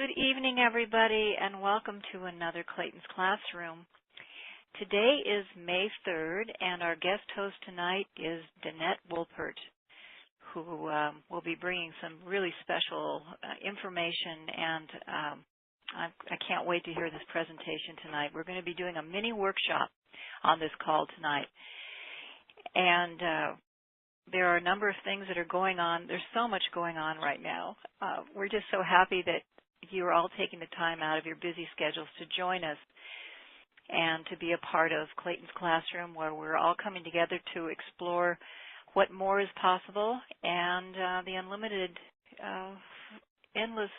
Good evening, everybody, and welcome to another Clayton's Classroom. Today is May 3rd, and our guest host tonight is Danette Wolpert, who will be bringing some really special information, and I can't wait to hear this presentation tonight. We're going to be doing a mini workshop on this call tonight, and there are a number of things that are going on. There's so much going on right now. We're just so happy that you're all taking the time out of your busy schedules to join us and to be a part of Clayton's Classroom, where we're all coming together to explore what more is possible and the unlimited, endless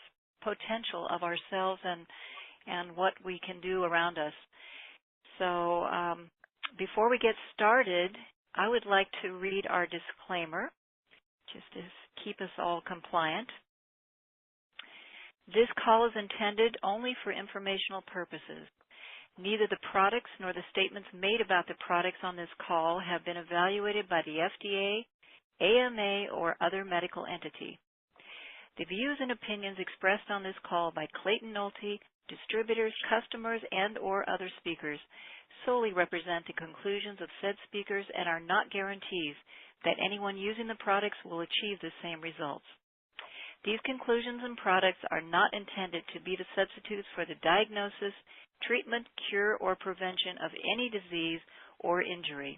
potential of ourselves and what we can do around us. So before we get started, I would like to read our disclaimer, just to keep us all compliant. This call is intended only for informational purposes. Neither the products nor the statements made about the products on this call have been evaluated by the FDA, AMA, or other medical entity. The views and opinions expressed on this call by Clayton Nolte, distributors, customers, and/or other speakers solely represent the conclusions of said speakers and are not guarantees that anyone using the products will achieve the same results. These conclusions and products are not intended to be the substitutes for the diagnosis, treatment, cure, or prevention of any disease or injury,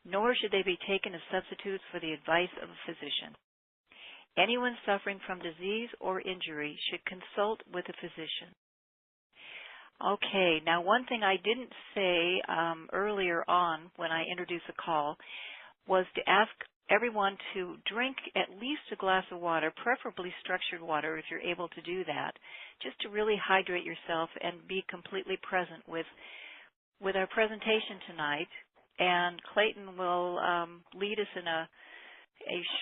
nor should they be taken as substitutes for the advice of a physician. Anyone suffering from disease or injury should consult with a physician. Okay, now one thing I didn't say earlier on when I introduced the call was to ask everyone to drink at least a glass of water, preferably structured water if you're able to do that, just to really hydrate yourself and be completely present with our presentation tonight. And Clayton will lead us in a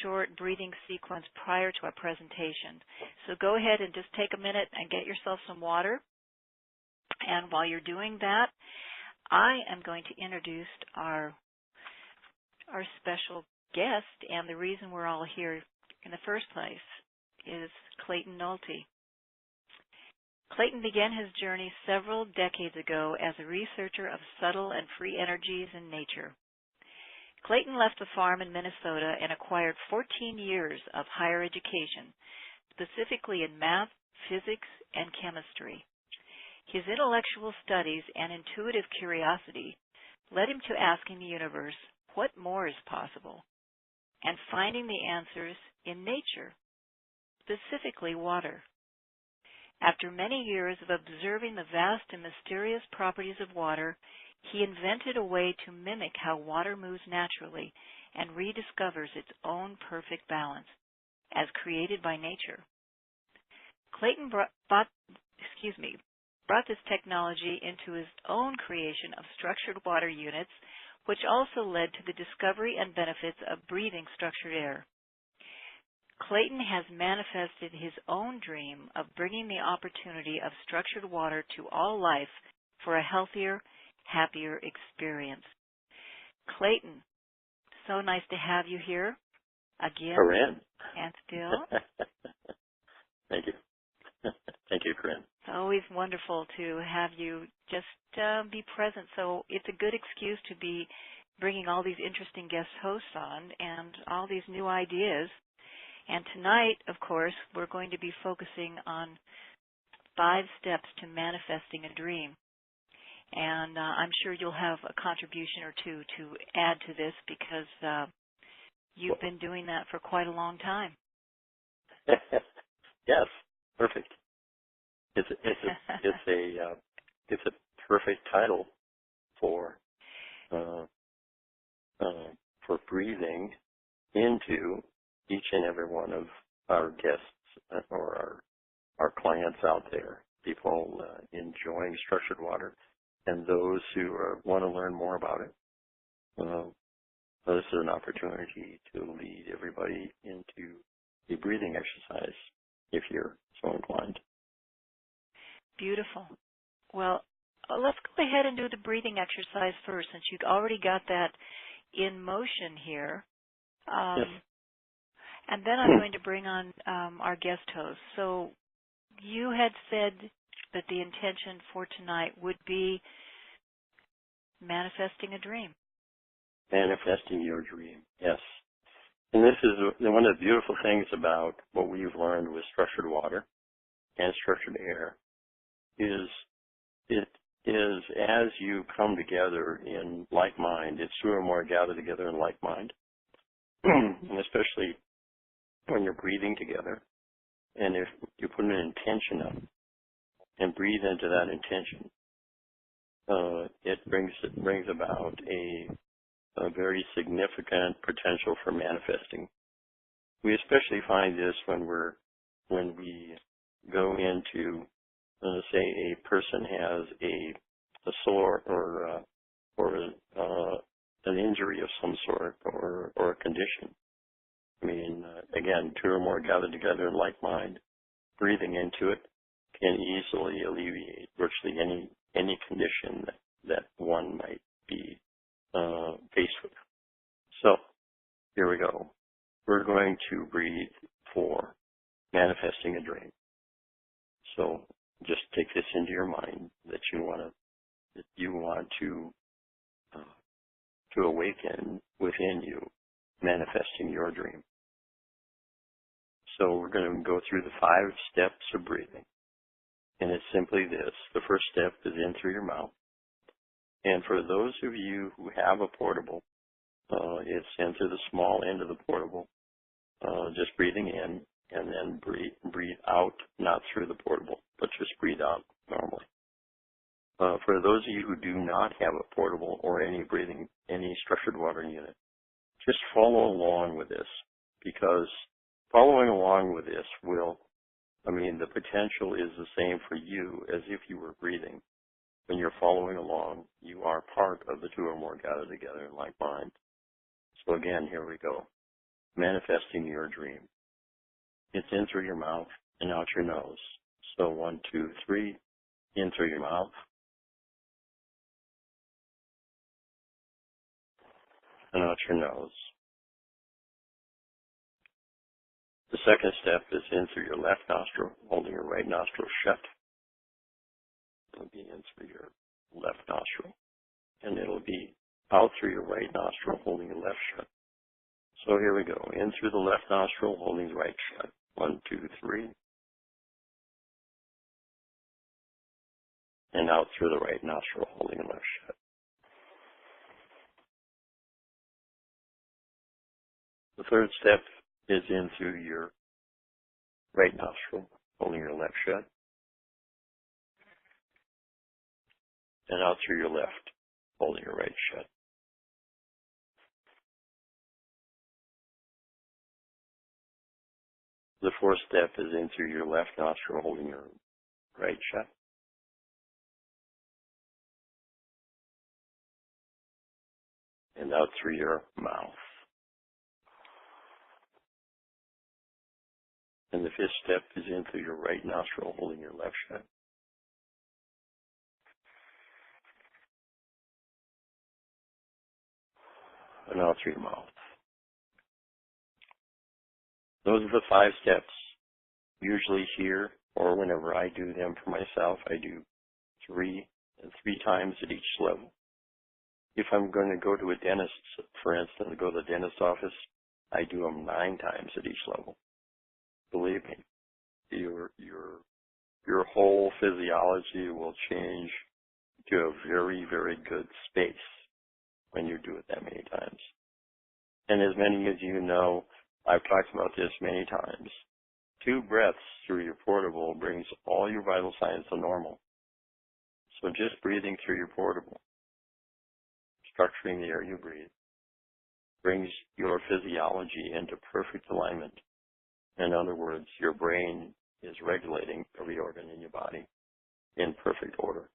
short breathing sequence prior to our presentation. So go ahead and just take a minute and get yourself some water. And while you're doing that, I am going to introduce our special guest, and the reason we're all here in the first place is Clayton Nolte. Clayton began his journey several decades ago as a researcher of subtle and free energies in nature. Clayton left the farm in Minnesota and acquired 14 years of higher education, specifically in math, physics, and chemistry. His intellectual studies and intuitive curiosity led him to asking the universe, what more is possible? And finding the answers in nature, specifically water. After many years of observing the vast and mysterious properties of water, he invented a way to mimic how water moves naturally and rediscovers its own perfect balance, as created by nature. Clayton brought this technology into his own creation of structured water units, which also led to the discovery and benefits of breathing structured air. Clayton has manifested his own dream of bringing the opportunity of structured water to all life for a healthier, happier experience. Clayton, so nice to have you here again. Corinne. And still. Thank you. Thank you, Corinne. It's always wonderful to have you just be present. So it's a good excuse to be bringing all these interesting guest hosts on and all these new ideas. And tonight, of course, we're going to be focusing on 5 steps to manifesting a dream. And I'm sure you'll have a contribution or two to add to this because you've been doing that for quite a long time. Yes, perfect. It's a perfect title for breathing into each and every one of our guests or our clients out there, people enjoying structured water, and those who want to learn more about it. This is an opportunity to lead everybody into a breathing exercise if you're so inclined. Beautiful. Well, let's go ahead and do the breathing exercise first, since you've already got that in motion here. Yes. And then I'm going to bring on our guest host. So you had said that the intention for tonight would be manifesting a dream. Manifesting your dream, yes. And this is one of the beautiful things about what we've learned with structured water and structured air is it is as you come together in like mind, it's two or more gather together in like mind, and especially when you're breathing together. And if you put an intention up and breathe into that intention, it brings about a very significant potential for manifesting. We especially find this when we go into, say, a person has a sore or an injury of some sort or a condition. I mean, again, two or more gathered together in like mind, breathing into it can easily alleviate virtually any condition that one might be faced with. So here we go. We're going to breathe for manifesting a dream. So just take this into your mind that you want to awaken within you, manifesting your dream. So we're going to go through the 5 steps of breathing. And it's simply this. The first step is in through your mouth. And for those of you who have a portable, it's in through the small end of the portable, just breathing in, and then breathe out, not through the portable, but just breathe out normally. For those of you who do not have a portable or any structured water unit, just follow along with this, because following along with this the potential is the same for you as if you were breathing. When you're following along, you are part of the two or more gathered together in like mind. So again, here we go. Manifesting your dream. It's in through your mouth and out your nose. So 1, 2, 3, in through your mouth and out your nose. The second step is in through your left nostril, holding your right nostril shut. It'll be in through your left nostril, and it'll be out through your right nostril, holding your left shut. So here we go. In through the left nostril, holding the right shut. 1, 2, 3. And out through the right nostril, holding the left shut. The third step is in through your right nostril, holding your left shut. And out through your left, holding your right shut. The fourth step is in through your left nostril, holding your right shut. And out through your mouth. And the fifth step is in through your right nostril, holding your left shut. And out through your mouth. Those are the 5 steps. Usually here, or whenever I do them for myself, I do 3 times at each level. If I'm going to go to a dentist, for instance, go to the dentist office, I do them 9 times at each level. Believe me, your whole physiology will change to a very, very good space when you do it that many times. And as many as you know, I've talked about this many times. 2 breaths through your portable brings all your vital signs to normal. So just breathing through your portable, structuring the air you breathe, brings your physiology into perfect alignment. In other words, your brain is regulating every organ in your body in perfect order.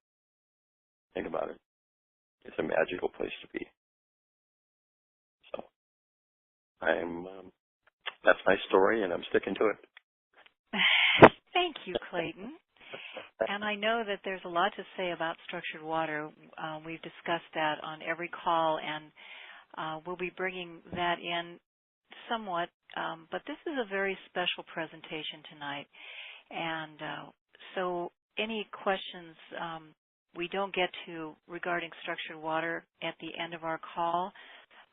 Think about it. It's a magical place to be. So that's my story, and I'm sticking to it. Thank you, Clayton. And I know that there's a lot to say about structured water. We've discussed that on every call, and we'll be bringing that in somewhat. But this is a very special presentation tonight, and any questions we don't get to regarding structured water at the end of our call,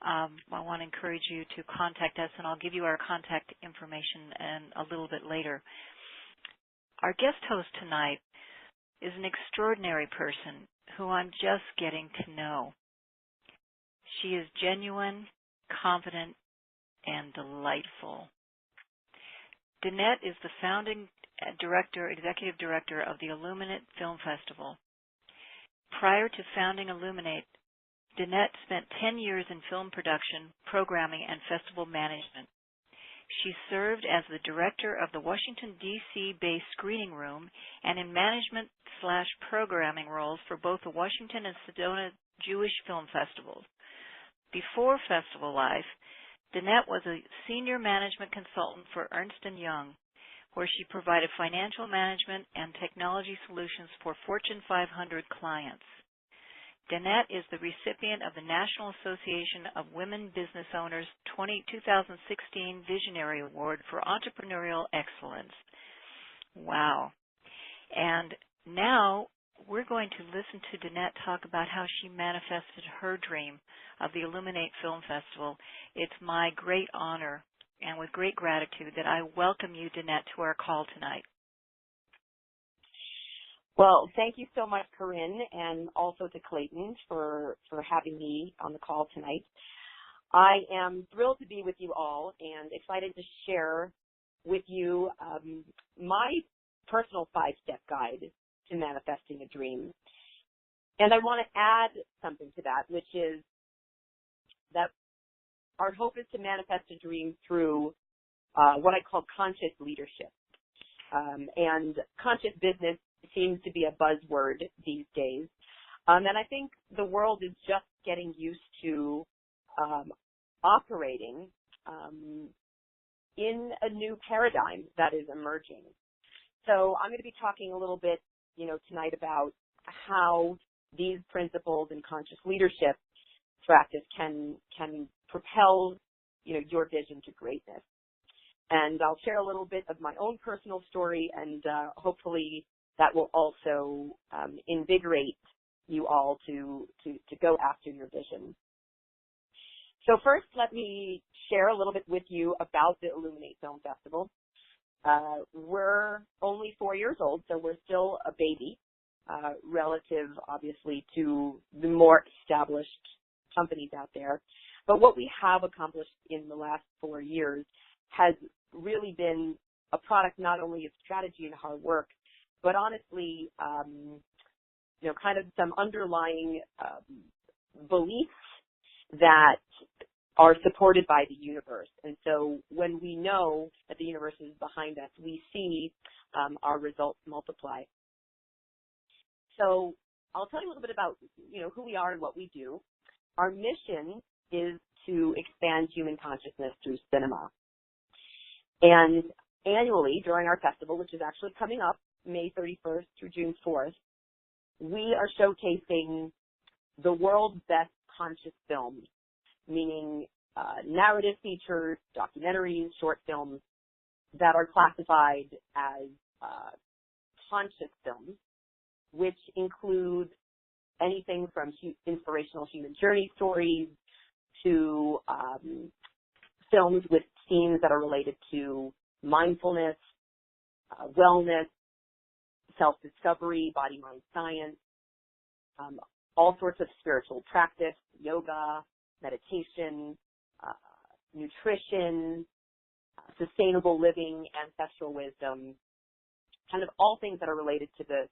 I want to encourage you to contact us, and I'll give you our contact information a little bit later. Our guest host tonight is an extraordinary person who I'm just getting to know. She is genuine, confident, and delightful. Danette is the founding executive director of the Illuminate Film Festival. Prior to founding Illuminate, Danette spent 10 years in film production, programming, and festival management. She served as the director of the Washington, D.C.-based screening room and in management/programming roles for both the Washington and Sedona Jewish Film Festivals. Before festival life, Danette was a senior management consultant for Ernst & Young, where she provided financial management and technology solutions for Fortune 500 clients. Danette is the recipient of the National Association of Women Business Owners 2016 Visionary Award for Entrepreneurial Excellence. Wow. And now we're going to listen to Danette talk about how she manifested her dream of the Illuminate Film Festival. It's my great honor and with great gratitude that I welcome you, Danette, to our call tonight. Well, thank you so much, Corinne, and also to Clayton for having me on the call tonight. I am thrilled to be with you all and excited to share with you my personal 5-step guide to manifesting a dream. And I want to add something to that, which is that our hope is to manifest a dream through what I call conscious leadership. And conscious business seems to be a buzzword these days. And I think the world is just getting used to operating in a new paradigm that is emerging. So I'm going to be talking a little bit, tonight about how these principles in conscious leadership practice can propel, your vision to greatness. And I'll share a little bit of my own personal story, and hopefully that will also invigorate you all to go after your vision. So first, let me share a little bit with you about the Illuminate Film Festival. We're only 4 years old, so we're still a baby, relative, obviously, to the more established companies out there. But what we have accomplished in the last 4 years has really been a product not only of strategy and hard work, but honestly, kind of some underlying beliefs that are supported by the universe. And so when we know that the universe is behind us, we see our results multiply. So I'll tell you a little bit about, who we are and what we do. Our mission is to expand human consciousness through cinema. And annually during our festival, which is actually coming up May 31st through June 4th, we are showcasing the world's best conscious films, meaning narrative features, documentaries, short films that are classified as conscious films, which include anything from inspirational human journey stories to films with themes that are related to mindfulness, wellness, self-discovery, body-mind science, all sorts of spiritual practice, yoga, meditation, nutrition, sustainable living, ancestral wisdom, kind of all things that are related to the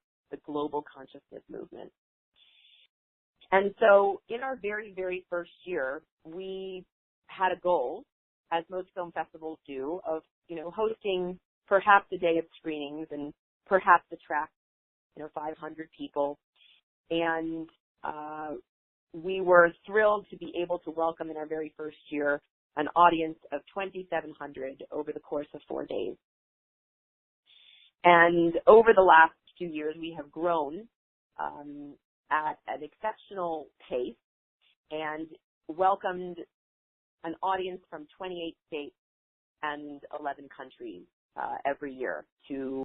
global consciousness movement. And so in our very, very first year, we had a goal, as most film festivals do, of, hosting perhaps a day of screenings and perhaps attract, 500 people. And we were thrilled to be able to welcome in our very first year an audience of 2,700 over the course of 4 days. And over the last few years, we have grown at an exceptional pace and welcomed an audience from 28 states and 11 countries every year to